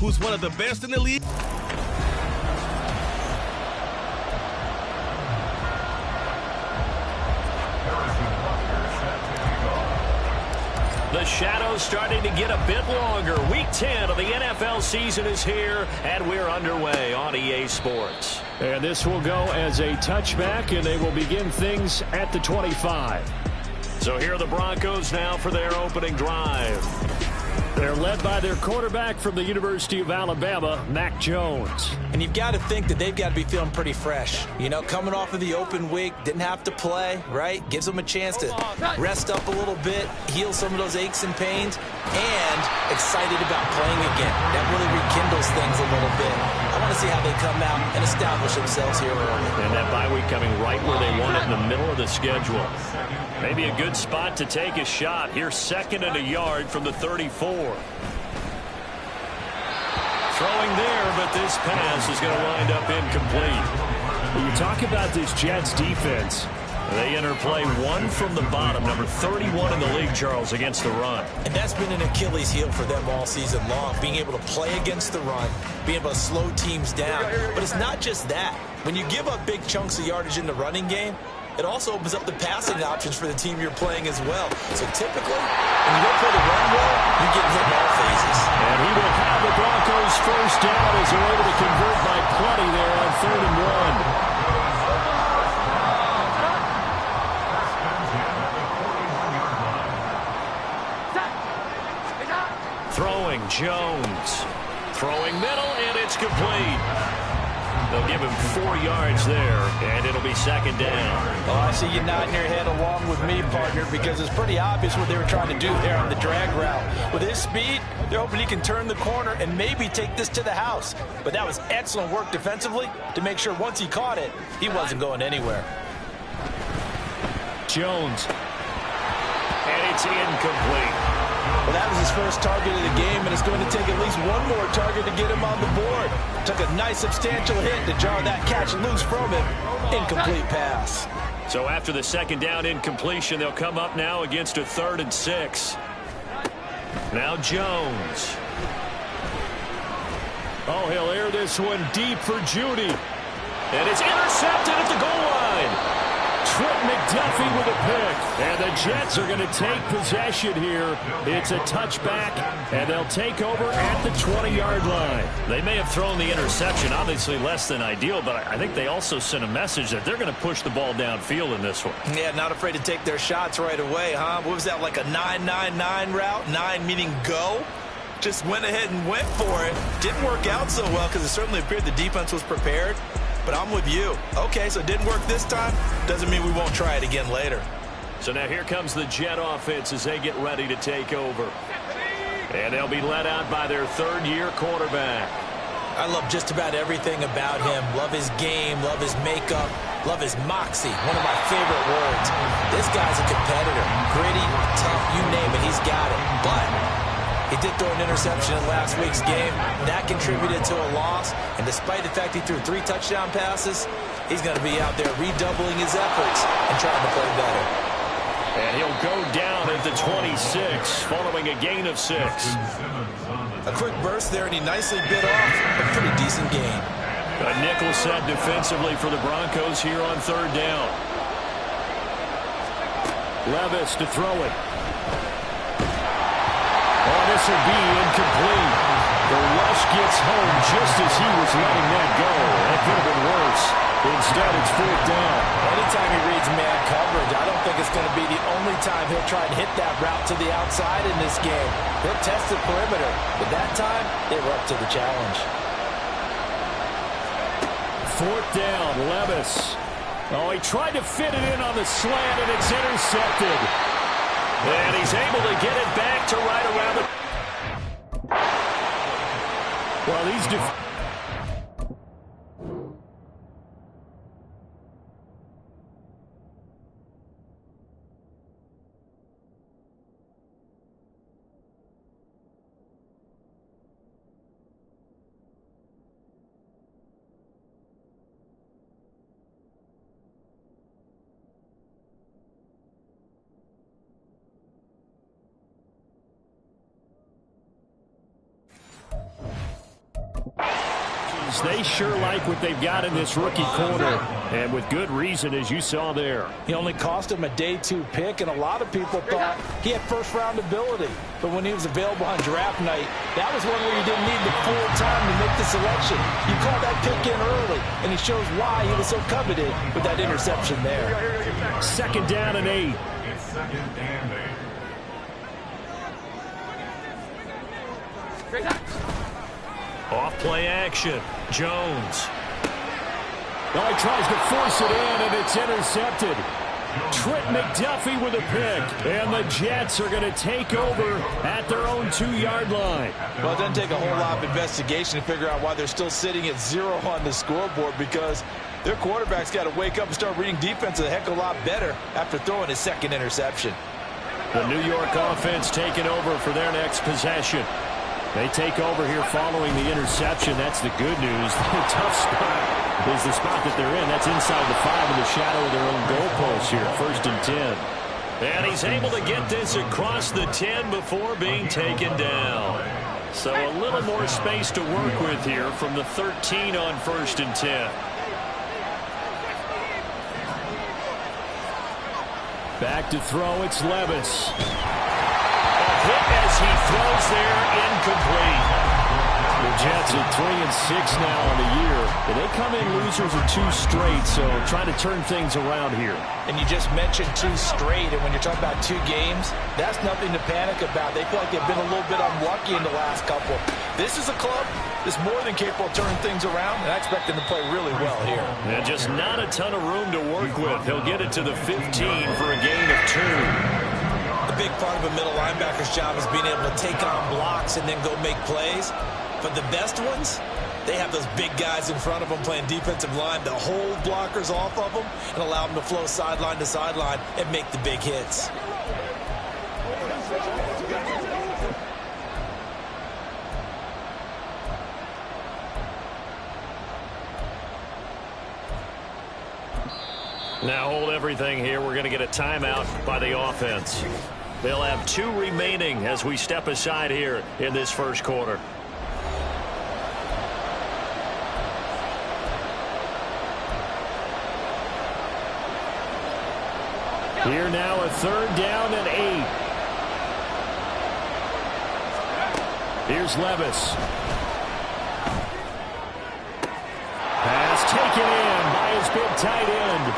who's one of the best in the league. The shadow's starting to get a bit longer. Week 10 of the NFL season is here, and we're underway on EA Sports. And this will go as a touchback, and they will begin things at the 25. So here are the Broncos now for their opening drive. They're led by their quarterback from the University of Alabama, Mac Jones. And you've got to think that they've got to be feeling pretty fresh. You know, coming off of the open week, didn't have to play, right? Gives them a chance to rest up a little bit, heal some of those aches and pains, and excited about playing again. That really rekindles things a little bit. I want to see how they come out and establish themselves here early. And that bye week coming right where they want it, in the middle of the schedule. Maybe a good spot to take a shot. Here's 2nd and a yard from the 34. Throwing there, but this pass is going to wind up incomplete. When you talk about this Jets defense, they enter play 1 from the bottom, number 31 in the league, Charles, against the run. And that's been an Achilles heel for them all season long, being able to play against the run, being able to slow teams down. But it's not just that. When you give up big chunks of yardage in the running game, it also opens up the passing options for the team you're playing as well. So typically, when you don't play the run well, you get hit in all phases. And he will have the Broncos first down as they're able to convert by plenty there on 3rd and 1. Throwing, Jones. Throwing middle, and it's complete. They'll give him 4 yards there, and it'll be 2nd down. Oh, I see you nodding your head along with me, partner, because it's pretty obvious what they were trying to do there on the drag route. With his speed, they're hoping he can turn the corner and maybe take this to the house. But that was excellent work defensively to make sure once he caught it, he wasn't going anywhere. Jones. And it's incomplete. Well, that was his first target of the game, and it's going to take at least one more target to get him on the board. Took a nice substantial hit to jar that catch loose from him. Incomplete pass. So after the 2nd down incompletion, they'll come up now against a 3rd and 6. Now Jones. Oh, he'll air this one deep for Judy. And it's intercepted at the goal line. Trent McDuffie with a pick. And the Jets are going to take possession here. It's a touchback, and they'll take over at the 20-yard line. They may have thrown the interception, obviously less than ideal, but I think they also sent a message that they're going to push the ball downfield in this one. Yeah, not afraid to take their shots right away, huh? What was that, like a 9-9-9 route? 9 meaning go? Just went ahead and went for it. Didn't work out so well because it certainly appeared the defense was prepared. But I'm with you. Okay, so it didn't work this time. Doesn't mean we won't try it again later. So now here comes the Jet offense as they get ready to take over. And they'll be led out by their 3rd-year quarterback. I love just about everything about him. Love his game, love his makeup, love his moxie. One of my favorite words. This guy's a competitor. Gritty, tough, you name it, he's got it. But he did throw an interception in last week's game. That contributed to a loss. And despite the fact he threw 3 touchdown passes, he's going to be out there redoubling his efforts and trying to play better. And he'll go down at the 26 following a gain of 6. A quick burst there, and he nicely bit off a pretty decent gain. A nickel set defensively for the Broncos here on 3rd down. Levis to throw it. Oh, this will be incomplete. The rush gets home just as he was letting that go. That could have been worse. Instead, it's 4th down. Anytime he reads man coverage, I don't think it's going to be the only time he'll try to hit that route to the outside in this game. He'll test the perimeter, but that time, they were up to the challenge. 4th down, Levis. Oh, he tried to fit it in on the slant, and it's intercepted. And he's able to get it back to right around the... Well, he's... is they sure like what they've got in this rookie corner, and with good reason, as you saw there. He only cost him a day 2 pick, and a lot of people thought he had first-round ability. But when he was available on draft night, that was one where you didn't need the full time to make the selection. You called that pick in early, and he shows why he was so coveted with that interception there. 2nd down and 8. Off play action. Jones. Oh, he tries to force it in, and it's intercepted. Trent McDuffie with a pick, and the Jets are going to take over at their own 2-yard line. Well, it doesn't take a whole lot of investigation to figure out why they're still sitting at 0 on the scoreboard, because their quarterback's got to wake up and start reading defense a heck of a lot better after throwing his 2nd interception. The New York offense taking over for their next possession. They take over here following the interception. That's the good news. The tough spot is the spot that they're in. That's inside the 5 in the shadow of their own goalpost here. 1st and 10. And he's able to get this across the 10 before being taken down. So a little more space to work with here from the 13 on 1st and 10. Back to throw, it's Levis. Hit as he throws there, incomplete. The Jets are 3-6 now on the year. And they come in losers of 2 straight, so trying to turn things around here. And you just mentioned 2 straight, and when you're talking about 2 games, that's nothing to panic about. They feel like they've been a little bit unlucky in the last couple. This is a club that's more than capable of turning things around, and I expect them to play really well here. And just not a ton of room to work with. He'll get it to the 15 for a gain of 2. A big part of a middle linebacker's job is being able to take on blocks and then go make plays. But the best ones, they have those big guys in front of them playing defensive line to hold blockers off of them and allow them to flow sideline to sideline and make the big hits. Now hold everything here. We're going to get a timeout by the offense. They'll have 2 remaining as we step aside here in this 1st quarter. Here now a 3rd down and 8. Here's Levis. Pass taken in by his big tight end.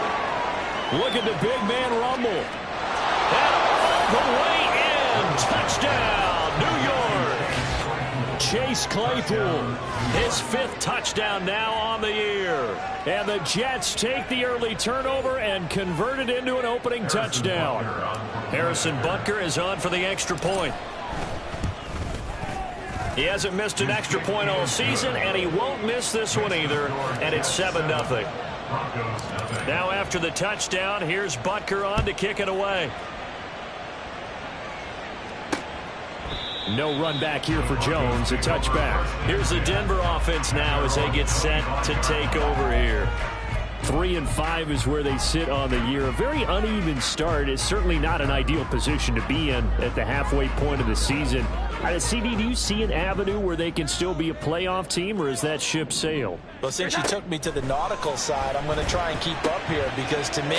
Look at the big man rumble. And all the way in. Touchdown, New York. Chase Claypool. His 5th touchdown now on the year. And the Jets take the early turnover and convert it into an opening touchdown. Harrison Butker is on for the extra point. He hasn't missed an extra point all season, and he won't miss this one either. And it's 7-0. Now after the touchdown, here's Butker on to kick it away. No run back here for Jones, a touchback. Here's the Denver offense now as they get set to take over here. 3-5 is where they sit on the year. A very uneven start. It's certainly not an ideal position to be in at the halfway point of the season. CD, do you see an avenue where they can still be a playoff team, or is that ship sailed? Well, since you took me to the nautical side, I'm going to try and keep up here, because to me,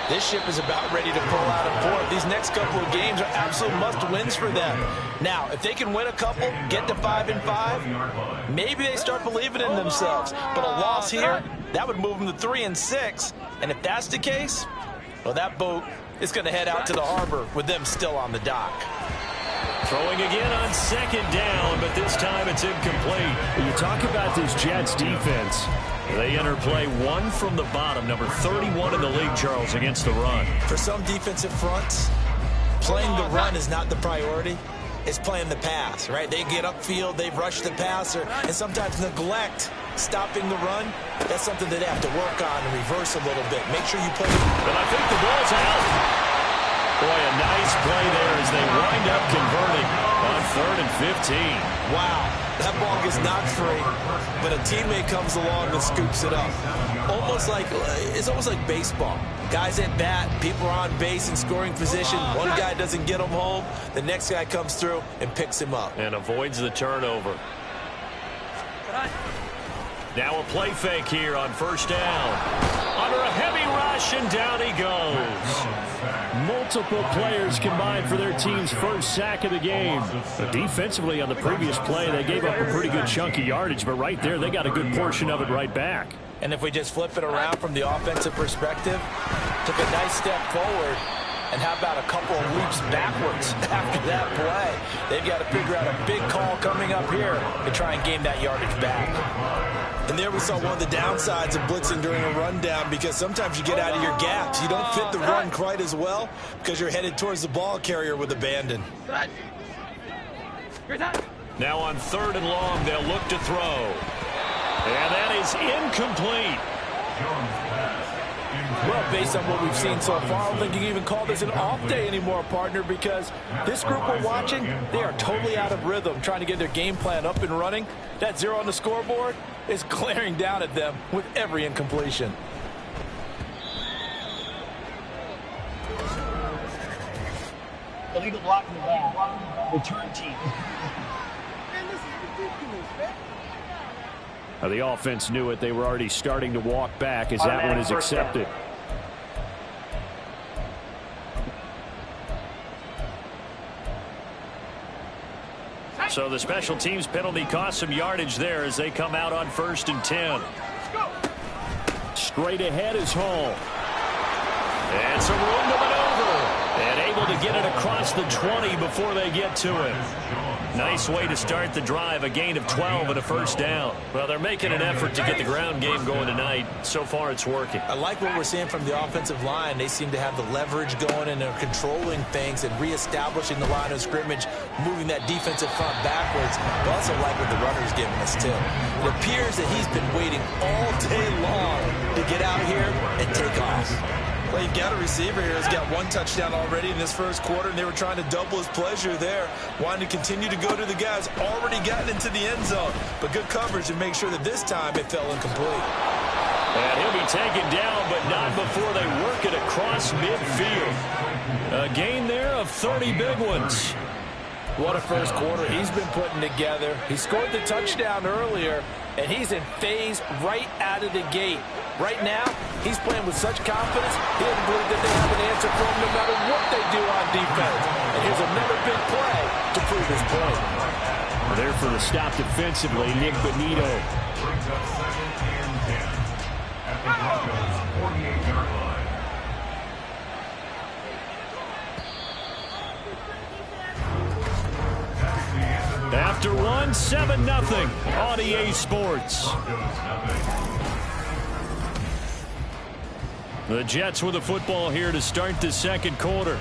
this ship is about ready to pull out of port. These next couple of games are absolute must-wins for them. Now, if they can win a couple, get to 5-5, maybe they start believing in themselves. But a loss here, that would move them to 3-6. And if that's the case, well, that boat is going to head out to the harbor with them still on the dock. Throwing again on 2nd down, but this time it's incomplete. You talk about this Jets defense. They enter play 1 from the bottom, number 31 in the league, Charles, against the run. For some defensive fronts, playing the run is not the priority. It's playing the pass, right? They get upfield, they rush the passer, and sometimes neglect stopping the run. That's something that they have to work on and reverse a little bit. Make sure you play. But I think the ball's out. Boy, a nice play there as they wind up converting on 3rd and 15. Wow, that ball gets knocked free, but a teammate comes along and scoops it up. It's almost like baseball. Guys at bat, people are on base in scoring position. One guy doesn't get him home. The next guy comes through and picks him up. And avoids the turnover. Now a play fake here on first down. Under a heavy rush, and down he goes. Multiple players combined for their team's first sack of the game. But defensively on the previous play, they gave up a pretty good chunk of yardage, but right there, they got a good portion of it right back. And if we just flip it around from the offensive perspective, took a nice step forward, and how about a couple of leaps backwards after that play? They've got to figure out a big call coming up here to try and gain that yardage back. And there we saw one of the downsides of blitzing during a rundown, because sometimes you get out of your gaps. You don't fit the run quite as well because you're headed towards the ball carrier with abandon. Now on 3rd and long, they'll look to throw. And that is incomplete. Well, based on what we've seen so far, I don't think you can even call this an off day anymore, partner, because this group we're watching, they are totally out of rhythm, trying to get their game plan up and running. That 0 on the scoreboard is glaring down at them with every incompletion. Illegal block in the back. Return team. Man, this is ridiculous, man. The offense knew it. They were already starting to walk back as that one is accepted. So the special teams penalty cost some yardage there as they come out on 1st and 10. Straight ahead is Hall. And some room to maneuver. And able to get it across the 20 before they get to it. Nice way to start the drive, a gain of 12 and a first down. Well, they're making an effort to get the ground game going tonight. So far, it's working. I like what we're seeing from the offensive line. They seem to have the leverage going, and they're controlling things and reestablishing the line of scrimmage, moving that defensive front backwards. I also like what the runner's giving us, too. It appears that he's been waiting all day long to get out here and take off. Well, you've got a receiver here who's got 1 touchdown already in this first quarter, and they were trying to double his pleasure there, wanting to continue to go to the guys already gotten into the end zone. But good coverage to make sure that this time it fell incomplete. And he'll be taken down, but not before they work it across midfield. A gain there of 30 big ones. What a first quarter he's been putting together. He scored the touchdown earlier, and he's in phase right out of the gate. Right now, he's playing with such confidence, he doesn't believe that they have an answer for him no matter what they do on defense. And here's another big play to prove his point. There for the stop defensively, Nick Benito. After one, 7-0 on EA Sports. The Jets with the football here to start the second quarter,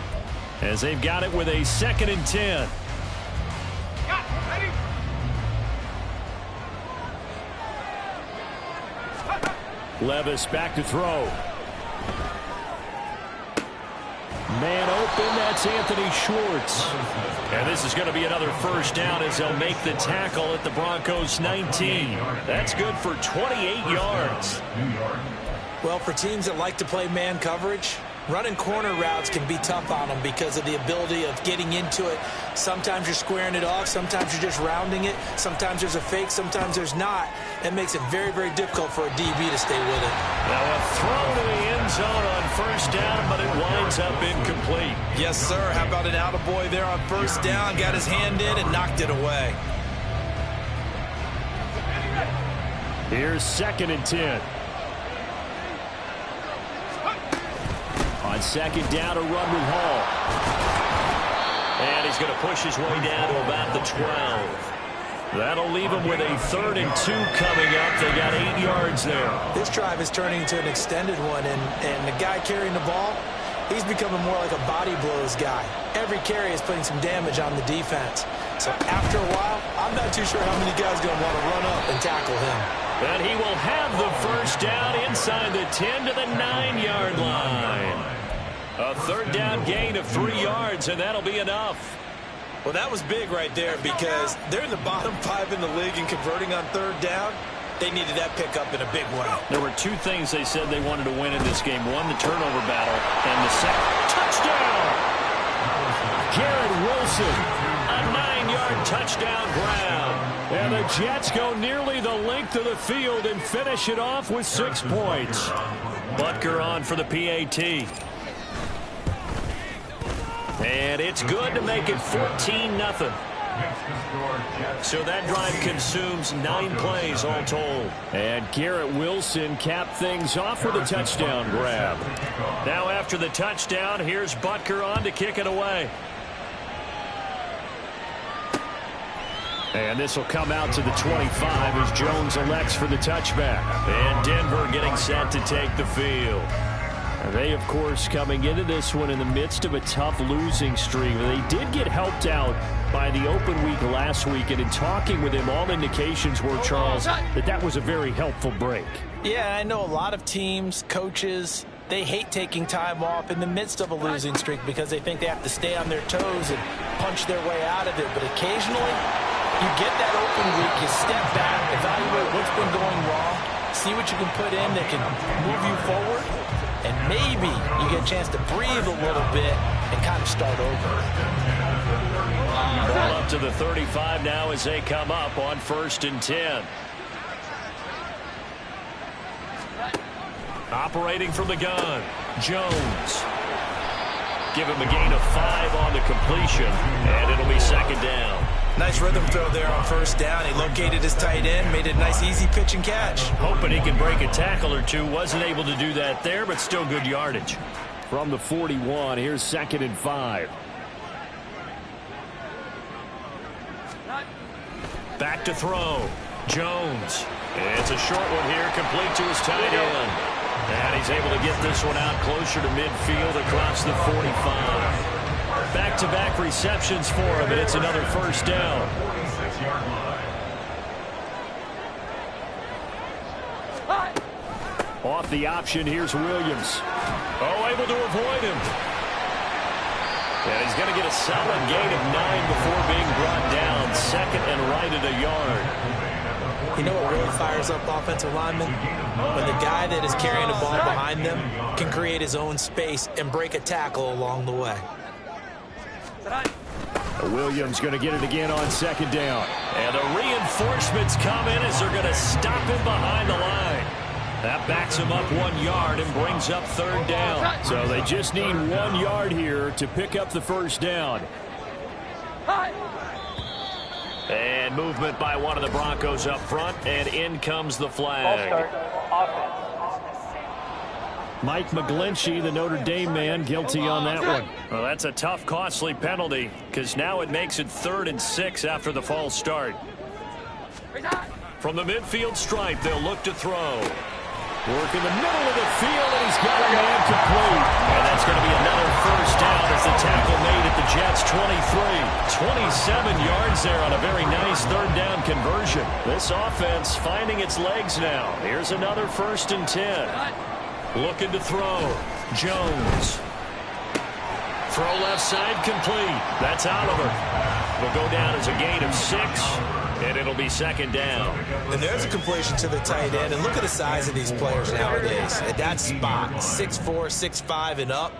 as they've got it with a 2nd and 10. Levis back to throw. Man open, that's Anthony Schwartz. And this is going to be another first down as they'll make the tackle at the Broncos 19. That's good for 28 yards. Well, for teams that like to play man coverage, running corner routes can be tough on them because of the ability of getting into it. Sometimes you're squaring it off. Sometimes you're just rounding it. Sometimes there's a fake. Sometimes there's not. It makes it very, very difficult for a DB to stay with it. Now a throw to the end zone on first down, but it winds up incomplete. Yes, sir. How about an attaboy there on first down? Got his hand in and knocked it away. Here's 2nd and 10. On 2nd down, a run with Hall. And he's going to push his way down to about the 12. That'll leave him with a 3rd and 2 coming up. They got 8 yards there. This drive is turning into an extended one, and the guy carrying the ball, he's becoming more like a body blows guy. Every carry is putting some damage on the defense. So after a while, I'm not too sure how many guys are going to want to run up and tackle him. And he will have the first down inside the 10 to the 9-yard line. A 3rd down gain of 3 yards, and that'll be enough. Well, that was big right there because they're in the bottom 5 in the league in converting on 3rd down. They needed that pickup in a big way. There were 2 things they said they wanted to win in this game. One, the turnover battle, and the second, touchdown! Garrett Wilson, a 9-yard touchdown ground. And the Jets go nearly the length of the field and finish it off with 6 points. Butker on for the PAT. And it's good to make it 14-0. So that drive consumes 9 plays all told. And Garrett Wilson capped things off with a touchdown grab. Now after the touchdown, here's Butker on to kick it away. And this will come out to the 25 as Jones elects for the touchback. And Denver getting set to take the field. They, of course, coming into this one in the midst of a tough losing streak. They did get helped out by the open week last week, and in talking with him, all indications were, Charles, that was a very helpful break. Yeah, I know a lot of teams, coaches, they hate taking time off in the midst of a losing streak because they think they have to stay on their toes and punch their way out of it. But occasionally, you get that open week, you step back, evaluate what's been going wrong, see what you can put in that can move you forward, and maybe you get a chance to breathe a little bit and kind of start over. Ball up to the 35 now as they come up on 1st and 10. Operating from the gun, Jones. Give him a gain of 5 on the completion, and it'll be 2nd down. Nice rhythm throw there on 1st down. He located his tight end, made it a nice easy pitch and catch. Hoping he can break a tackle or two. Wasn't able to do that there, but still good yardage. From the 41, here's 2nd and 5. Back to throw. Jones. It's a short one here, complete to his tight end. And he's able to get this one out closer to midfield across the 45. Back-to-back receptions for him, and it's another 1st down. Off the option, here's Williams. Oh, able to avoid him. And he's going to get a solid gain of 9 before being brought down. 2nd and right at a yard. You know what really fires up offensive linemen? When the guy that is carrying the ball behind them can create his own space and break a tackle along the way. Williams going to get it again on 2nd down. And the reinforcements come in as they're going to stop him behind the line. That backs him up 1 yard and brings up 3rd down. So they just need 1 yard here to pick up the 1st down. And movement by one of the Broncos up front, and in comes the flag. Mike McGlinchey, the Notre Dame man, guilty on that one. Well, that's a tough, costly penalty because now it makes it 3rd and 6 after the false start. From the midfield stripe, they'll look to throw. Work in the middle of the field, and he's got a man complete. And that's going to be another 1st down as the tackle made at the Jets' 23. 27 yards there on a very nice 3rd down conversion. This offense finding its legs now. Here's another 1st and 10. Looking to throw. Jones. Throw left side complete. That's Oliver. Will go down as a gain of 6. And it'll be 2nd down. And there's a completion to the tight end. And look at the size of these players nowadays. At that spot, 6'4", 6'5", and up.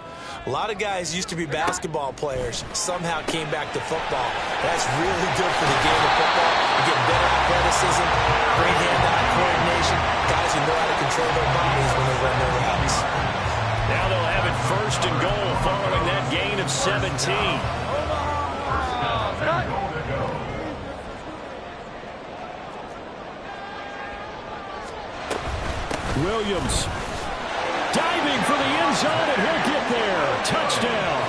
A lot of guys used to be basketball players, somehow came back to football. That's really good for the game of football. You get better athleticism, great hand-eye coordination, guys who know how to control their bodies when they run their routes. Now they'll have it 1st and goal following that gain of 17. Williams diving for the end zone, and he'll get there. Touchdown.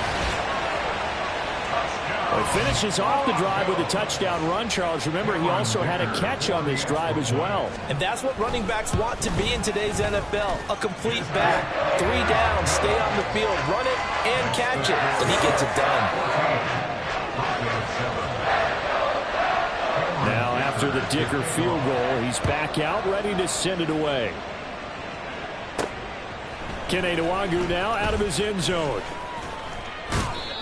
Well, he finishes off the drive with a touchdown run, Charles. Remember, he also had a catch on this drive as well. And that's what running backs want to be in today's NFL. A complete back. 3 down, stay on the field, run it, and catch it. And he gets it done. Now, after the Dicker field goal, he's back out, ready to send it away. Kene Nwangu now out of his end zone.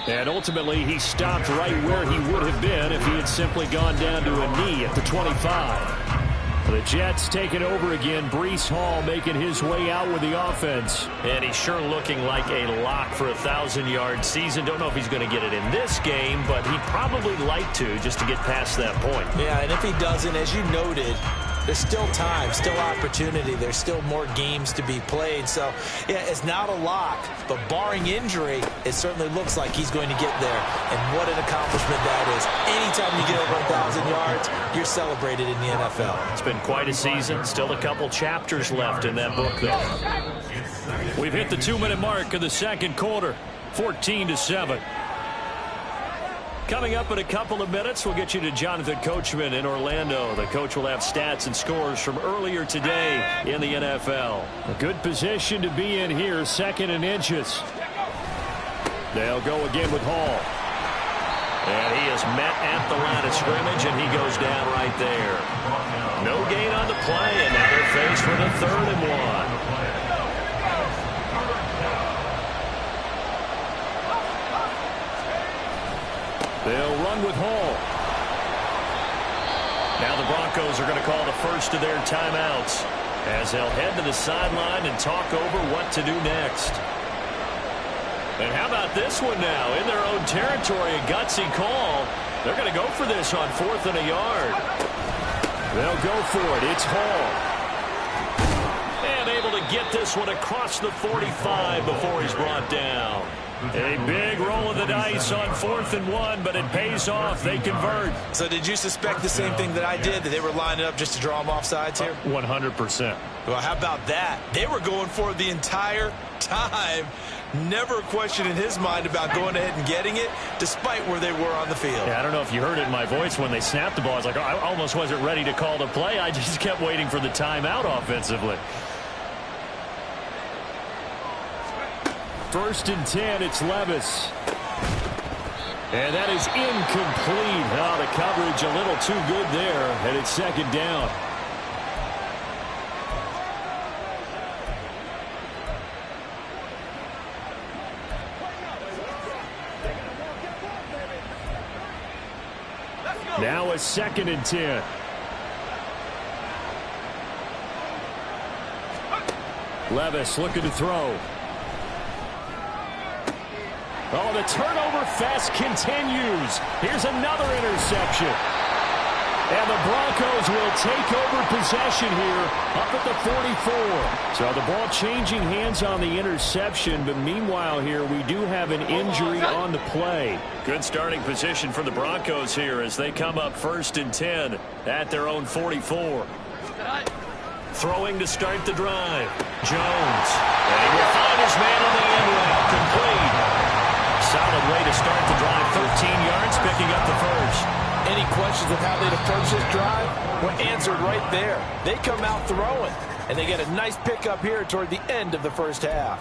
And ultimately, he stopped right where he would have been if he had simply gone down to a knee at the 25. The Jets take it over again. Breece Hall making his way out with the offense. And he's sure looking like a lock for a 1,000-yard season. Don't know if he's going to get it in this game, but he'd probably like to just to get past that point. Yeah, and if he doesn't, as you noted, there's still time, still opportunity. There's still more games to be played. So, yeah, it's not a lock, but barring injury, it certainly looks like he's going to get there. And what an accomplishment that is. Anytime you get over 1,000 yards, you're celebrated in the NFL. It's been quite a season. Still a couple chapters left in that book, though. We've hit the 2-minute mark of the second quarter, 14-7. Coming up in a couple of minutes, we'll get you to Jonathan Coachman in Orlando. The coach will have stats and scores from earlier today in the NFL. A good position to be in here, 2nd and inches. They'll go again with Hall. And he is met at the line of scrimmage, and he goes down right there. No gain on the play, and now they're faced with a 3rd and 1. They'll run with Hall. Now the Broncos are going to call the first of their timeouts as they'll head to the sideline and talk over what to do next. And how about this one now? In their own territory, a gutsy call. They're going to go for this on 4th and a yard. They'll go for it. It's Hall. And able to get this one across the 45 before he's brought down. A big roll of the dice on 4th and 1, but it pays off. They convert. So did you suspect the same thing that I did, that they were lining up just to draw them off sides here? 100%. Well, how about that? They were going for it the entire time. Never a question in his mind about going ahead and getting it, despite where they were on the field. Yeah, I don't know if you heard it in my voice when they snapped the ball. I was like, I almost wasn't ready to call the play. I just kept waiting for the timeout offensively. 1st and 10, it's Levis. And that is incomplete. Oh, the coverage a little too good there, and it's 2nd down. Now a 2nd and 10. Levis looking to throw. Oh, the turnover fest continues. Here's another interception. And the Broncos will take over possession here up at the 44. So the ball changing hands on the interception, but meanwhile here we do have an injury on the play. Good starting position for the Broncos here as they come up 1st and 10 at their own 44. Throwing to start the drive. Jones. And he will find his man on the end route. Complete. Solid way to start the drive. 13 yards, picking up the first. Any questions of how they'd approach this drive? Were answered right there. They come out throwing, and they get a nice pickup here toward the end of the first half.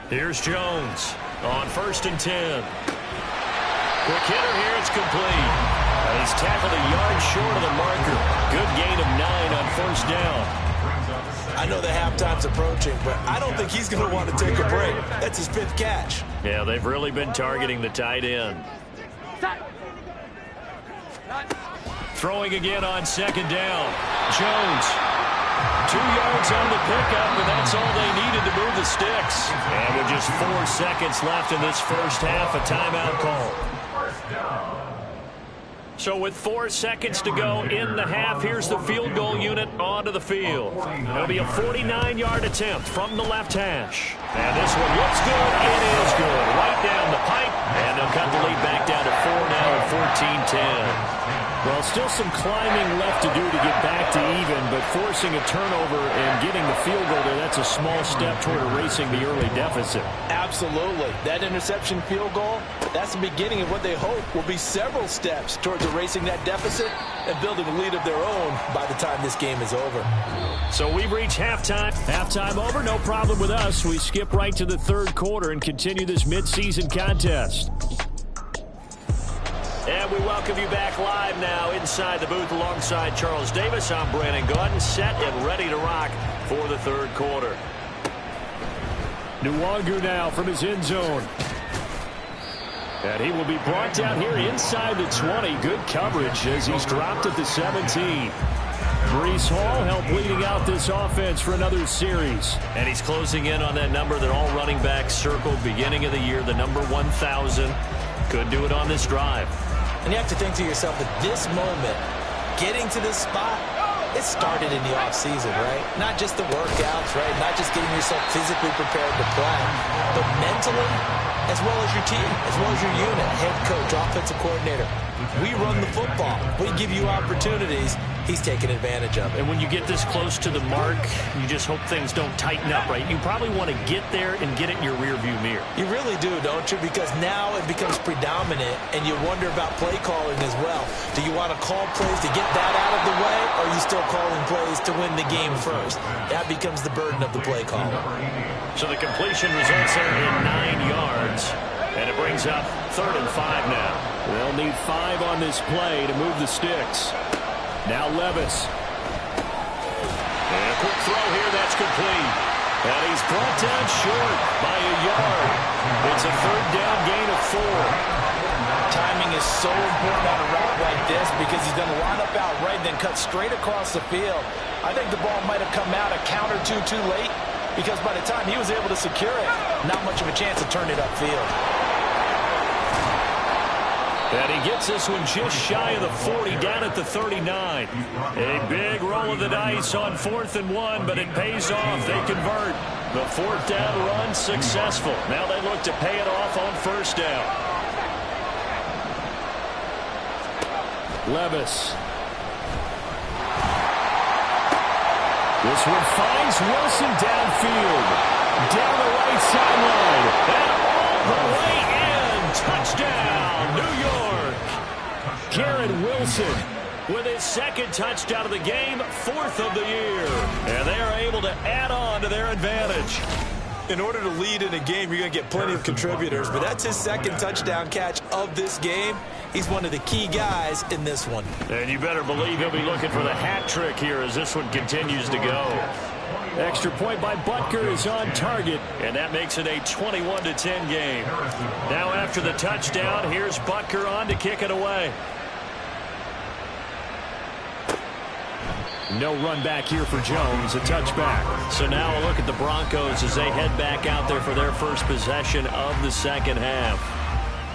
Here's Jones on 1st and 10. Quick hitter here, it's complete. And he's tackled a yard short of the marker. Good gain of 9 on 1st down. I know the halftime's approaching, but I don't think he's going to want to take a break. That's his 5th catch. Yeah, they've really been targeting the tight end. Throwing again on 2nd down. Jones. 2 yards on the pickup, and that's all they needed to move the sticks. And with just 4 seconds left in this first half, a timeout call. So with 4 seconds to go in the half, here's the field goal unit onto the field. It'll be a 49-yard attempt from the left hash. And this one looks good. It is good. Right down the pipe. And they'll cut the lead back down to 4 now at 14-10. Well, still some climbing left to do to get back to even, but forcing a turnover and getting the field goal there, that's a small step toward erasing the early deficit. Absolutely. That interception field goal, that's the beginning of what they hope will be several steps towards erasing that deficit and building a lead of their own by the time this game is over. So we've reached halftime. Halftime over, no problem with us. We skip right to the 3rd quarter and continue this midseason contest. And we welcome you back live now inside the booth alongside Charles Davis. I'm Brandon Gaudin, set and ready to rock for the third quarter. Nwangu now from his end zone. And he will be brought down here inside the 20. Good coverage as he's dropped at the 17. Breece Hall helped leading out this offense for another series. And he's closing in on that number that all running backs circled beginning of the year, the number 1,000. Could do it on this drive. And you have to think to yourself, at this moment, getting to this spot, it started in the offseason, right? Not just the workouts, right? Not just getting yourself physically prepared to play, but mentally, as well as your team, as well as your unit, head coach, offensive coordinator. We run the football. We give you opportunities. He's taking advantage of it. And when you get this close to the mark, you just hope things don't tighten up, right? You probably want to get there and get it in your rearview mirror. You really do, don't you? Because now it becomes predominant, and you wonder about play calling as well. Do you want to call plays to get that out of the way, or are you still calling plays to win the game first? That becomes the burden of the play caller. So the completion results there in 9 yards, and it brings up 3rd and 5 now. They'll need 5 on this play to move the sticks. Now Levis. And a quick throw here, that's complete. And he's brought down short by a yard. It's a 3rd down gain of 4. Timing is so important on a route like this because he's going to line up out right, then cut straight across the field. I think the ball might have come out a count or two too late because by the time he was able to secure it, not much of a chance to turn it upfield. And he gets this one just shy of the 40, down at the 39. A big roll of the dice on 4th and 1, but it pays off. They convert. The 4th down run successful. Now they look to pay it off on 1st down. Levis. This one finds Wilson downfield. Down the right sideline. And all the way in. Touchdown, New York. Garrett Wilson with his 2nd touchdown of the game, 4th of the year. And they are able to add on to their advantage. In order to lead in a game, you're going to get plenty of contributors, but that's his 2nd touchdown catch of this game. He's one of the key guys in this one. And you better believe he'll be looking for the hat trick here as this one continues to go. Extra point by Butker is on target. And that makes it a 21-10 game. Now after the touchdown, here's Butker on to kick it away. No run back here for Jones, a touchback. So now a look at the Broncos as they head back out there for their first possession of the 2nd half.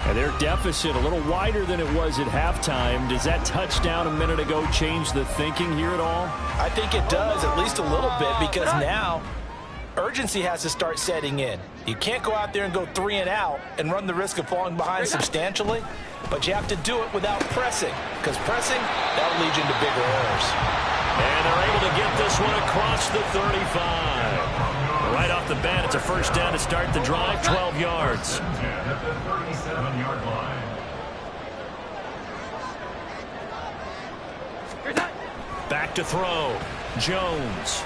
And their deficit a little wider than it was at halftime. Does that touchdown a minute ago change the thinking here at all? I think it does, at least a little bit, because now urgency has to start setting in. You can't go out there and go 3 and out and run the risk of falling behind substantially, but you have to do it without pressing, because pressing, that'll lead you into bigger errors. And they're able to get this one across the 35. Right off the bat, it's a 1st down to start the drive, 12 yards. At the 37-yard line. Back to throw. Jones.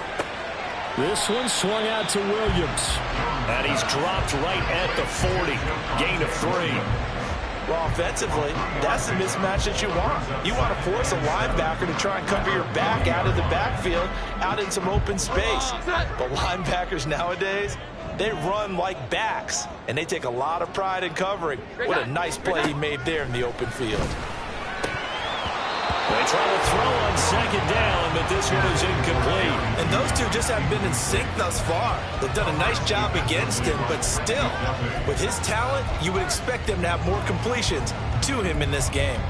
This one swung out to Williams. And he's dropped right at the 40. Gain of 3. Well, offensively, that's the mismatch that you want. You want to force a linebacker to try and cover your back out of the backfield, out in some open space. But linebackers nowadays, they run like backs, and they take a lot of pride in covering. What a nice play he made there in the open field. They try to throw on 2nd down, but this one is incomplete. And those two just haven't been in sync thus far. They've done a nice job against him, but still, with his talent, you would expect them to have more completions to him in this game.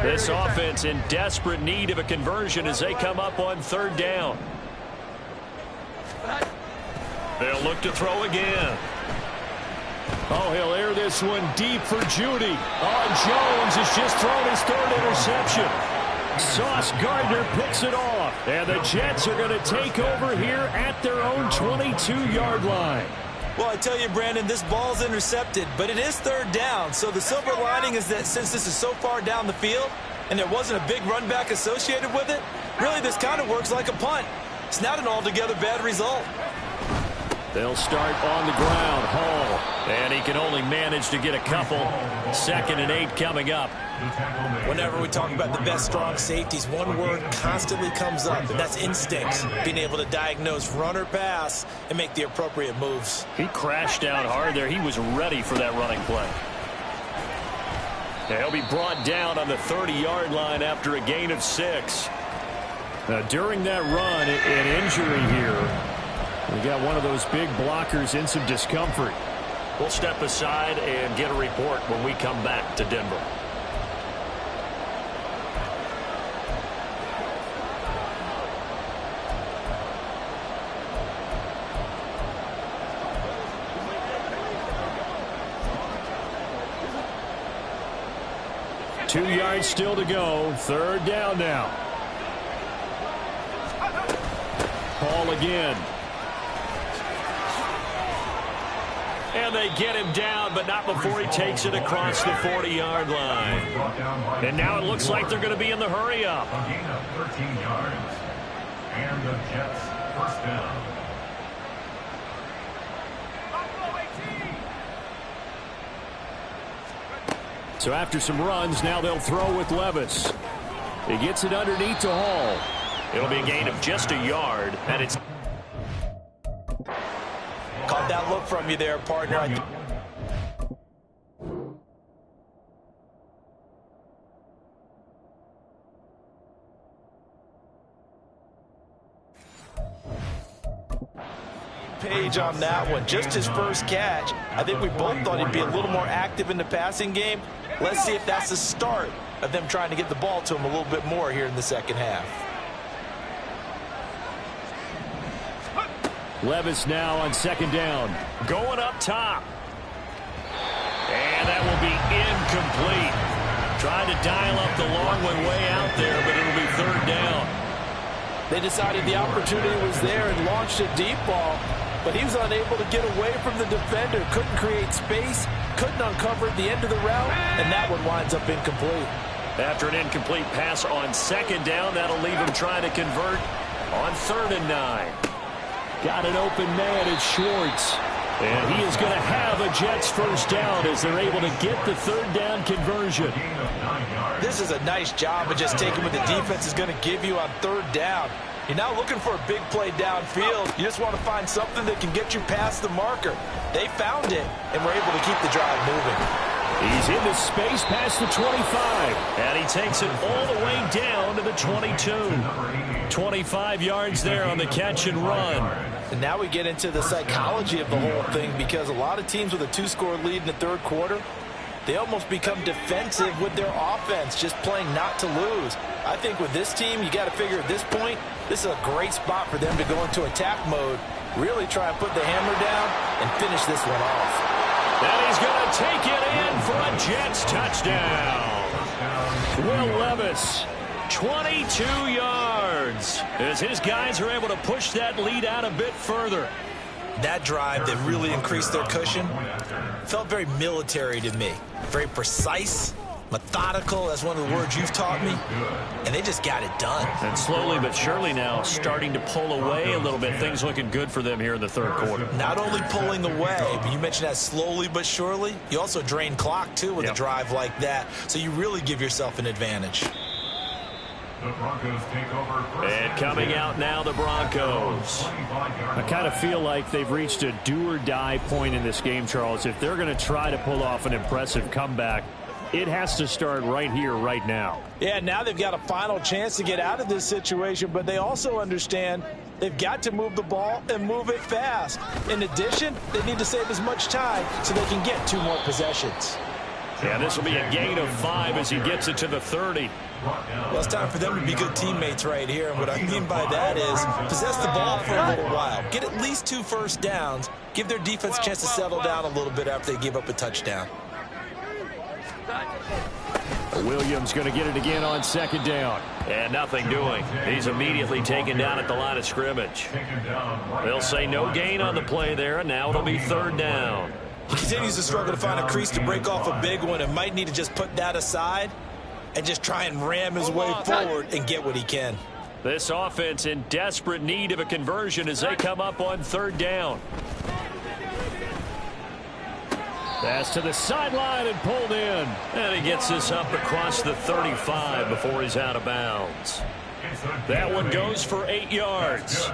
This offense in desperate need of a conversion as they come up on 3rd down. They'll look to throw again. Oh, he'll air this one deep for Judy. Oh, Jones has just thrown his 3rd interception. Sauce Gardner picks it off. And the Jets are going to take over here at their own 22-yard line. Well, I tell you, Brandon, this ball's intercepted, but it is 3rd down. So the silver lining is that since this is so far down the field and there wasn't a big run back associated with it, really this kind of works like a punt. It's not an altogether bad result. They'll start on the ground. Hall. And he can only manage to get a couple. 2nd and 8 coming up. Whenever we talk about the best strong safeties, one word constantly comes up, and that's instincts. Being able to diagnose run or pass and make the appropriate moves. He crashed down hard there. He was ready for that running play. He'll be brought down on the 30-yard line after a gain of 6. Now, during that run, an injury here. We got one of those big blockers in some discomfort. We'll step aside and get a report when we come back to Denver. Two yards still to go. 3rd down now. Hall again. And they get him down, but not before he takes it across the 40-yard line. And now it looks like they're going to be in the hurry-up. A gain of 13 yards. And the Jets, 1st down. So after some runs, now they'll throw with Levis. He gets it underneath to Hall. It'll be a gain of just a yard, and it's... Caught that look from you there, partner. Page on that one. Just his first catch. I think we both thought he'd be a little more active in the passing game. Let's see if that's the start of them trying to get the ball to him a little bit more here in the 2nd half. Levis now on 2nd down. Going up top. And that will be incomplete. Trying to dial up the long one way out there, but it'll be 3rd down. They decided the opportunity was there and launched a deep ball, but he was unable to get away from the defender. Couldn't create space, couldn't uncover the end of the route, and that one winds up incomplete. After an incomplete pass on 2nd down, that'll leave him trying to convert on 3rd and 9. Got an open man, it's Schwartz. And he is going to have a Jets 1st down as they're able to get the 3rd down conversion. This is a nice job of just taking what the defense is going to give you on 3rd down. You're not looking for a big play downfield. You just want to find something that can get you past the marker. They found it and were able to keep the drive moving. He's in the space past the 25. And he takes it all the way down to the 22. 25 yards there on the catch and run. And now we get into the psychology of the whole thing, because a lot of teams with a 2-score lead in the 3rd quarter, they almost become defensive with their offense, just playing not to lose. I think with this team, you got to figure at this point, this is a great spot for them to go into attack mode, really try and put the hammer down and finish this one off. And he's going to take it in for a Jets touchdown. Will Levis, 22 yards, as his guys are able to push that lead out a bit further. That drive that really increased their cushion felt very military to me. Very precise, methodical. That's one of the words you've taught me. And they just got it done. And slowly but surely now starting to pull away a little bit. Things looking good for them here in the 3rd quarter. Not only pulling away, but you mentioned that slowly but surely. You also drain clock, too, with a drive like that. So you really give yourself an advantage. The Broncos take over. And coming out now, the Broncos. I kind of feel like they've reached a do-or-die point in this game, Charles. If they're going to try to pull off an impressive comeback, it has to start right here, right now. Yeah, now they've got a final chance to get out of this situation, but they also understand they've got to move the ball and move it fast. In addition, they need to save as much time so they can get 2 more possessions. Yeah, this will be a gain of 5 as he gets it to the 30. Well, it's time for them to be good teammates right here, and what I mean by that is possess the ball for a little while. Get at least 2 first downs. Give their defense a chance to settle down a little bit after they give up a touchdown. Williams going to get it again on 2nd down. And nothing doing. He's immediately taken down at the line of scrimmage. They'll say no gain on the play there, and now it'll be 3rd down. He continues to struggle to find a crease to break off a big one, and might need to just put that aside and just try and ram his way forward and get what he can. This offense in desperate need of a conversion as they come up on 3rd down. Pass to the sideline and pulled in. And he gets this up across the 35 before he's out of bounds. That one goes for 8 yards.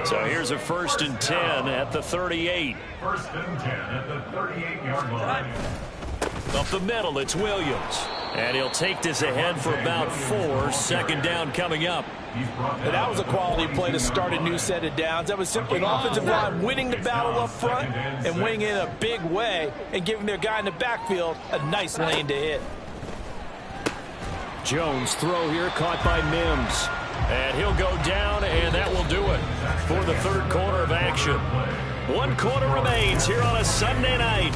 So here's a 1st and 10 at the 38. 1st and 10 at the 38-yard line. Up the middle, it's Williams. And he'll take this ahead for about 4. 2nd down coming up. And that was a quality play to start a new set of downs. That was simply an offensive line winning the battle up front and winning in a big way and giving their guy in the backfield a nice lane to hit. Jones throw here caught by Mims. And he'll go down, and that will do it for the 3rd quarter of action. 1 quarter remains here on a Sunday night.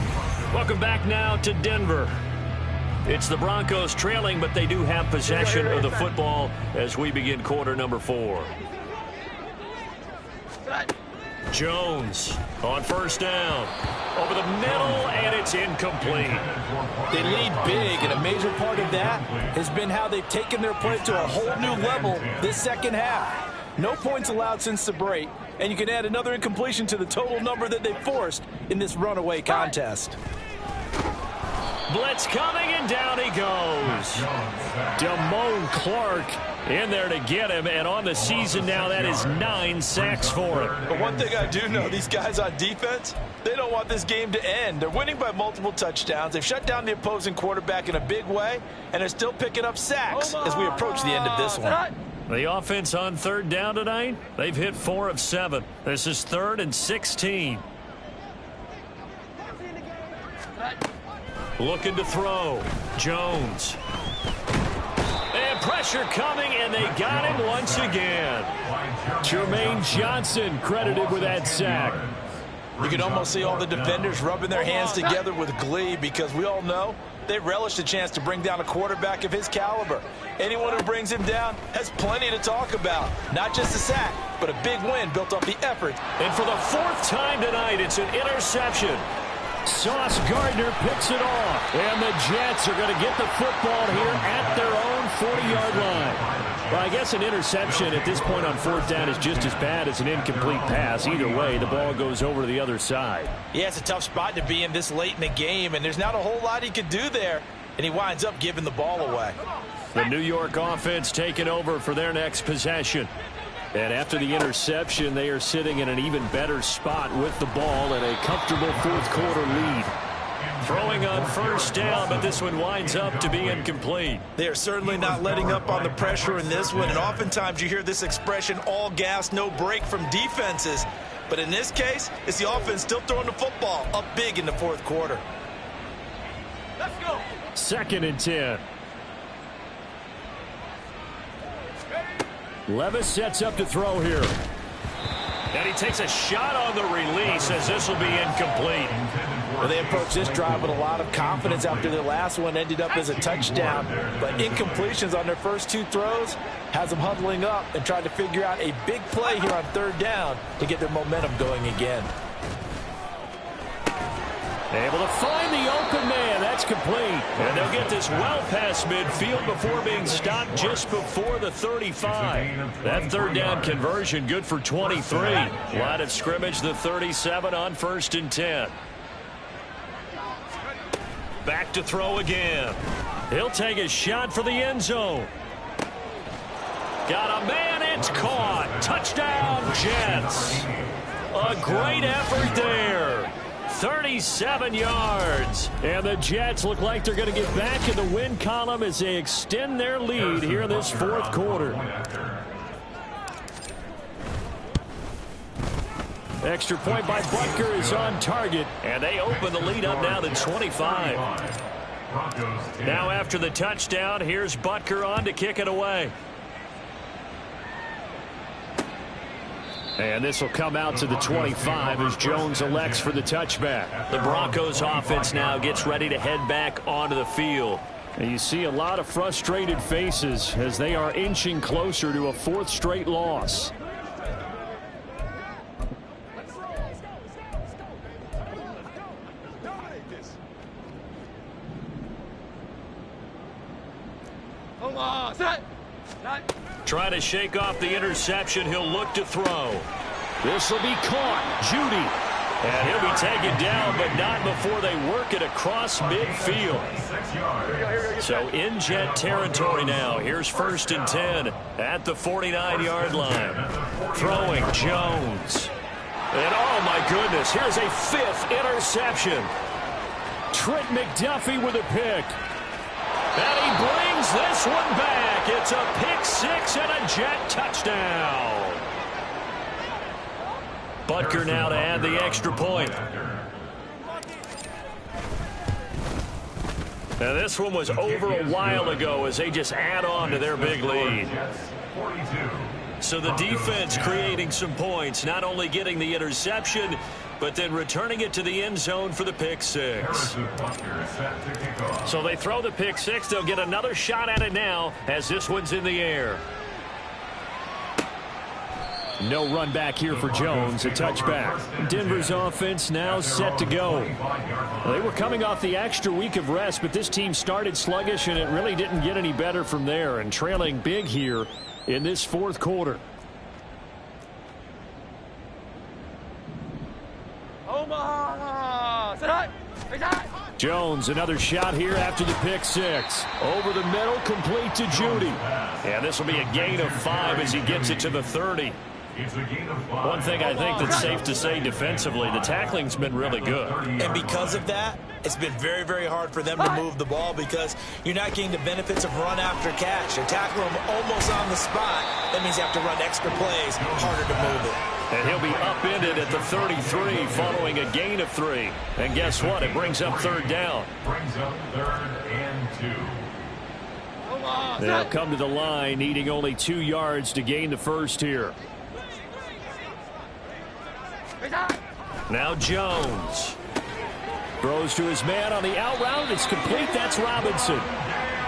Welcome back now to Denver. It's the Broncos trailing, but they do have possession of the football as we begin quarter number 4. Jones on 1st down. Over the middle, and it's incomplete. They lead big, and a major part of that has been how they've taken their play to a whole new level this 2nd half. No points allowed since the break, and you can add another incompletion to the total number that they forced in this runaway contest. Blitz coming, and down he goes. Damone Clark in there to get him, and on the season now, that is 9 sacks for him. But one thing I do know, these guys on defense, they don't want this game to end. They're winning by multiple touchdowns. They've shut down the opposing quarterback in a big way, and they're still picking up sacks as we approach the end of this one. The offense on 3rd down tonight, they've hit 4 of 7. This is 3rd and 16. Looking to throw. Jones. And pressure coming, and they got him once again. Jermaine Johnson credited with that sack. You can almost see all the defenders rubbing their hands together with glee because we all know they relish the chance to bring down a quarterback of his caliber. Anyone who brings him down has plenty to talk about. Not just a sack, but a big win built off the effort. And for the 4th time tonight, it's an interception. Sauce Gardner picks it off, and the Jets are going to get the football here at their own 40-yard line. Well, I guess an interception at this point on 4th down is just as bad as an incomplete pass. Either way, the ball goes over to the other side. Yeah, it's a tough spot to be in this late in the game, and there's not a whole lot he could do there, and he winds up giving the ball away. The New York offense taking over for their next possession. And after the interception, they are sitting in an even better spot with the ball and a comfortable 4th quarter lead. Throwing on 1st down, but this one winds up to be incomplete. They are certainly not letting up on the pressure in this one, and oftentimes you hear this expression, all gas, no break from defenses. But in this case, it's the offense still throwing the football up big in the 4th quarter. Let's go. 2nd and 10. Levis sets up to throw here. And he takes a shot on the release as this will be incomplete. Well, they approached this drive with a lot of confidence after their last one ended up as a touchdown. But incompletions on their first 2 throws has them huddling up and trying to figure out a big play here on 3rd down to get their momentum going again. Able to find the open man. That's complete. And they'll get this well past midfield before being stopped just before the 35. That 3rd down conversion good for 23. Line of scrimmage, the 37 on 1st and 10. Back to throw again. He'll take a shot for the end zone. Got a man. It's caught. Touchdown, Jets. A great effort there. 37 yards. And the Jets look like they're going to get back in the win column as they extend their lead here in this 4th quarter. Extra point by Butker is on target. And they open the lead up now to 25. Now after the touchdown, here's Butker on to kick it away. And this will come out to the 25 as Jones elects for the touchback. The Broncos offense now gets ready to head back onto the field. And you see a lot of frustrated faces as they are inching closer to a 4th straight loss. Trying to shake off the interception. He'll look to throw. This will be caught. Judy. And he'll be taken down, but not before they work it across midfield. So in Jet territory now. Here's 1st and 10 at the 49-yard line. Throwing Jones. And oh my goodness, here's a 5th interception. Trent McDuffie with a pick. And he brings this one back. It's a pick 6 and a Jet touchdown. Butker now to add the extra point. Now this one was over a while ago as they just add on to their big lead. So the defense creating some points, not only getting the interception, but then returning it to the end zone for the pick 6. So they throw the pick 6. They'll get another shot at it now as this one's in the air. No run back here for Jones, a touchback. Denver's offense now set to go. They were coming off the extra week of rest, but this team started sluggish, and it really didn't get any better from there, and trailing big here in this 4th quarter. Jones, another shot here after the pick 6. Over the middle, complete to Judy. And this will be a gain of 5 as he gets it to the 30. One thing I think that's safe to say defensively, the tackling's been really good. And because of that, it's been very, very hard for them to move the ball because you're not getting the benefits of run after catch. You tackle them almost on the spot. That means you have to run extra plays, harder to move it. And he'll be upended at the 33 following a gain of 3. And guess what? It brings up 3rd down. Brings up 3rd and 2. They'll come to the line, needing only 2 yards to gain the first here. Now Jones. Throws to his man on the out route. It's complete. That's Robinson.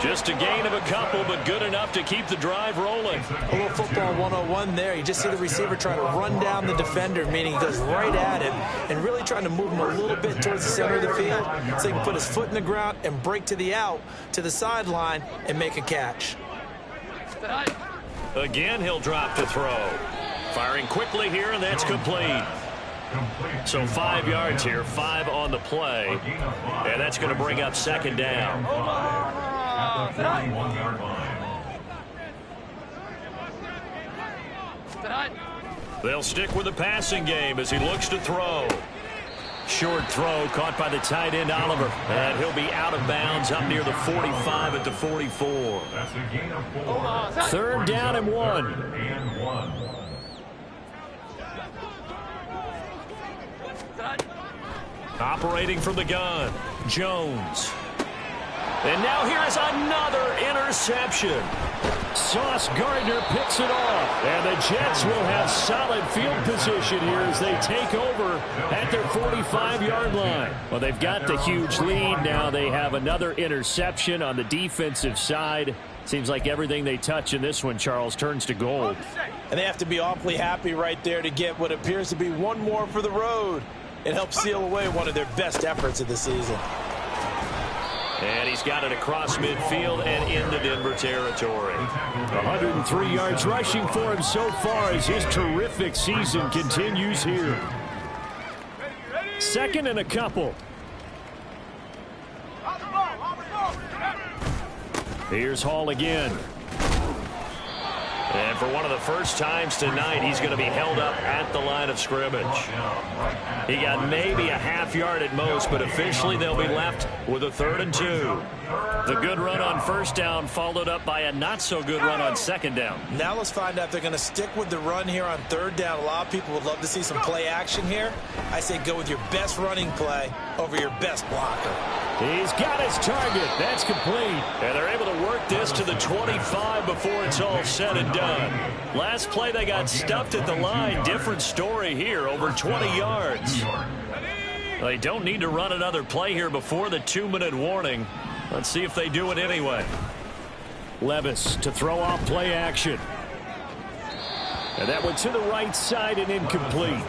Just a gain of a couple, but good enough to keep the drive rolling. A little football 101 there. You just see the receiver trying to run down the defender, meaning he goes right at him and really trying to move him a little bit towards the center of the field so he can put his foot in the ground and break to the out, to the sideline, and make a catch. Again, he'll drop to throw. Firing quickly here, and that's complete. So 5 yards here, 5 on the play, and that's going to bring up 2nd down. They'll stick with the passing game as he looks to throw. Short throw caught by the tight end Oliver, and he'll be out of bounds up near the 45 at the 44. 3rd down and 1. Operating from the gun, Jones. And now here is another interception. Sauce Gardner picks it off. And the Jets will have solid field position here as they take over at their 45-yard line. Well, they've got the huge lead. Now they have another interception on the defensive side. Seems like everything they touch in this one, Charles, turns to gold. And they have to be awfully happy right there to get what appears to be one more for the road. It helps seal away one of their best efforts of the season. And he's got it across midfield and into Denver territory. 103 yards rushing for him so far as his terrific season continues here. 2nd and a couple. Here's Hall again. And for one of the first times tonight, he's going to be held up at the line of scrimmage. He got maybe a half yard at most, but officially they'll be left with a 3rd and 2. The good run on 1st down followed up by a not-so-good run on 2nd down. Now let's find out if they're going to stick with the run here on 3rd down. A lot of people would love to see some play action here. I say go with your best running play over your best blocker. He's got his target. That's complete. And they're able to work this to the 25 before it's all said and done. Last play, they got stuffed at the line. Different story here, over 20 yards. They don't need to run another play here before the 2-minute warning. Let's see if they do it anyway. Levis to throw off play action. And that went to the right side and incomplete.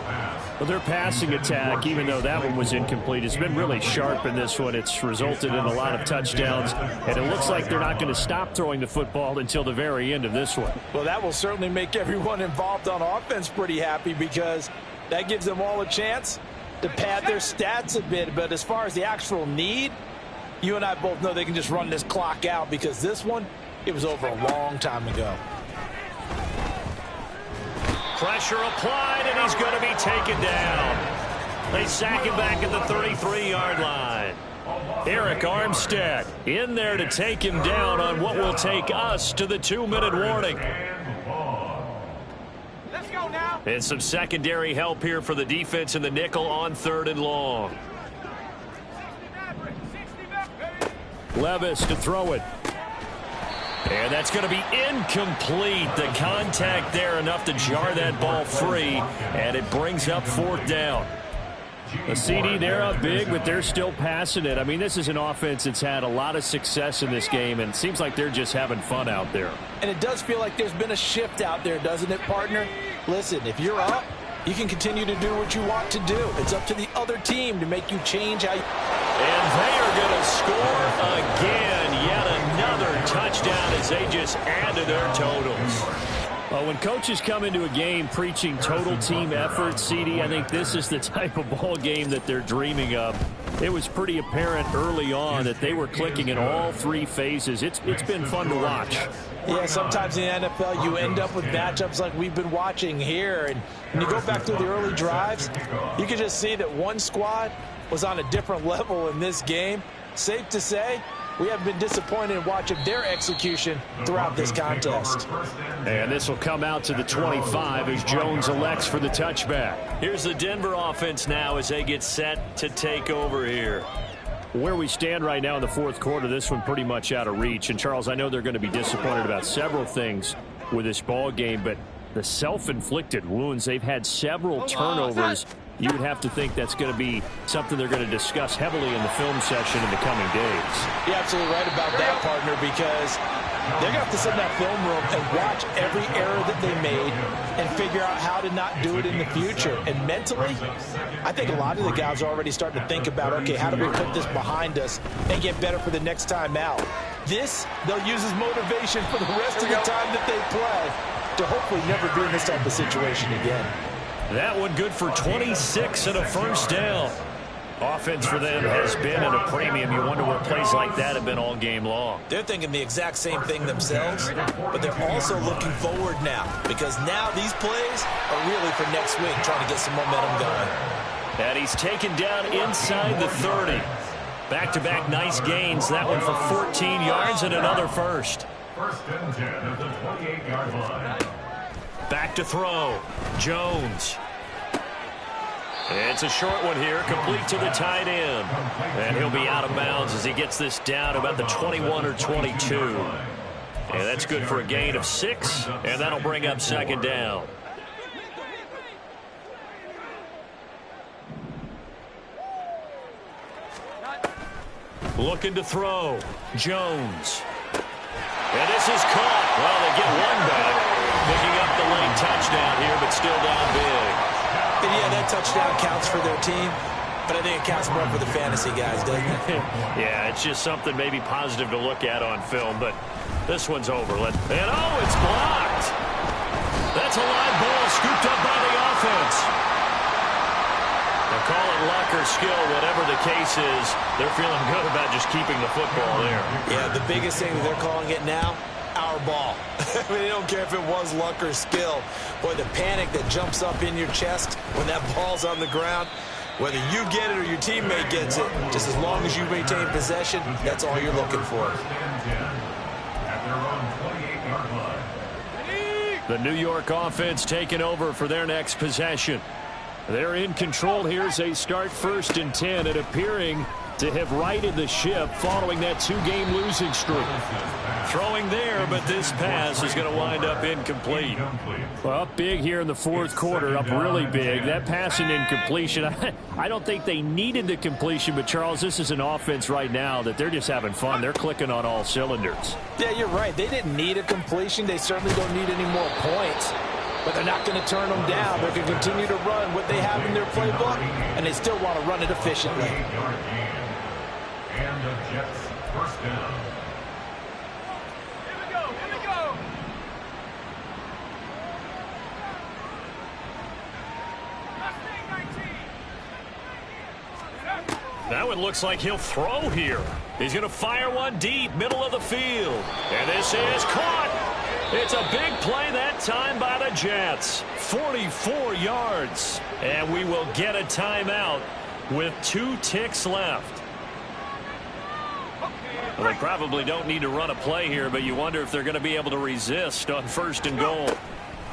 Well, their passing attack, even though that one was incomplete, has been really sharp in this one. It's resulted in a lot of touchdowns, and it looks like they're not going to stop throwing the football until the very end of this one. Well, that will certainly make everyone involved on offense pretty happy because that gives them all a chance to pad their stats a bit. But as far as the actual need, you and I both know they can just run this clock out, because this one, it was over a long time ago. Pressure applied, and he's going to be taken down. They sack him back at the 33-yard line. Eric Armstead in there to take him down on what will take us to the 2-minute warning. Let's go now. And some secondary help here for the defense in the nickel on 3rd and long. Levis to throw it. And that's going to be incomplete. The contact there enough to jar that ball free, and it brings up 4th down. The CD, they're up big, but they're still passing it. I mean, this is an offense that's had a lot of success in this game, and it seems like they're just having fun out there. And it does feel like there's been a shift out there, doesn't it, partner? Listen, if you're up, you can continue to do what you want to do. It's up to the other team to make you change how you... And they are going to score again. Yet another touchdown as they just add to their totals. Well, when coaches come into a game preaching total team effort, CD, I think this is the type of ball game that they're dreaming of. It was pretty apparent early on that they were clicking in all 3 phases. It's been fun to watch. Yeah, sometimes in the NFL you end up with matchups like we've been watching here. And when you go back to the early drives, you can just see that one squad was on a different level in this game. Safe to say, we haven't been disappointed in watching their execution throughout this contest. And this will come out to the 25 as Jones elects for the touchback. Here's the Denver offense now as they get set to take over here. Where we stand right now in the 4th quarter, this one pretty much out of reach. And, Charles, I know they're going to be disappointed about several things with this ball game, but the self-inflicted wounds, they've had several turnovers. You would have to think that's going to be something they're going to discuss heavily in the film session in the coming days. You're absolutely right about that, partner, because they're going to have to sit in that film room and watch every error that they made and figure out how to not do it in the future. And mentally, I think a lot of the guys are already starting to think about, okay, how do we put this behind us and get better for the next time out? This, they'll use as motivation for the rest of the time that they play to hopefully never be in this type of situation again. That one good for 26 and a 1st down. Offense for them has been at a premium. You wonder where plays like that have been all game long. They're thinking the exact same thing themselves, but they're also looking forward now, because now these plays are really for next week, trying to get some momentum going. And he's taken down inside the 30. Back-to-back nice gains. That one for 14 yards and another first. 1st and 10 at the 28-yard line. Back to throw. Jones. It's a short one here, complete to the tight end. And he'll be out of bounds as he gets this down about the 21 or 22. And that's good for a gain of 6, and that'll bring up 2nd down. Looking to throw. Jones. And this is caught. Well, they get one back. Picking up the late touchdown here, but still down big. And yeah, that touchdown counts for their team, but I think it counts more for the fantasy guys, doesn't it? Yeah, it's just something maybe positive to look at on film, but this one's over. And oh, it's blocked. That's a live ball scooped up by the offense. They'll call it luck or skill, whatever the case is. They're feeling good about just keeping the football there. Yeah, the biggest thing that they're calling it now, our ball. I mean, they don't care if it was luck or skill. Boy, the panic that jumps up in your chest when that ball's on the ground, whether you get it or your teammate gets it, just as long as you maintain possession, that's all you're looking for. The New York offense taking over for their next possession. They're in control here as they start 1st and 10 and appearing to have righted the ship following that 2-game losing streak. Throwing there, but this pass is going to wind up incomplete. Well, up big here in the 4th quarter, up really big. That passing incompletion, I don't think they needed the completion, but Charles, this is an offense right now that they're just having fun. They're clicking on all cylinders. Yeah, you're right. They didn't need a completion. They certainly don't need any more points. But they're not going to turn them down. They're going to continue to run what they have in their playbook, and they still want to run it efficiently. And the Jets 1st down. Here we go. Here we go. Last thing, 19. Now it looks like he'll throw here. He's going to fire one deep, middle of the field. And this is caught. It's a big play that time by the Jets. 44 yards. And we will get a timeout with 2 ticks left. Well, they probably don't need to run a play here, but you wonder if they're going to be able to resist on 1st and goal.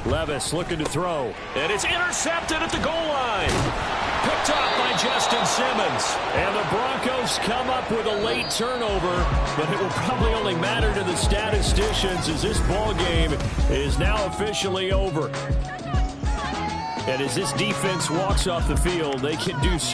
Levis looking to throw. And it's intercepted at the goal line. Picked off by Justin Simmons. And the Broncos come up with a late turnover, but it will probably only matter to the statisticians as this ball game is now officially over. And as this defense walks off the field, they can do so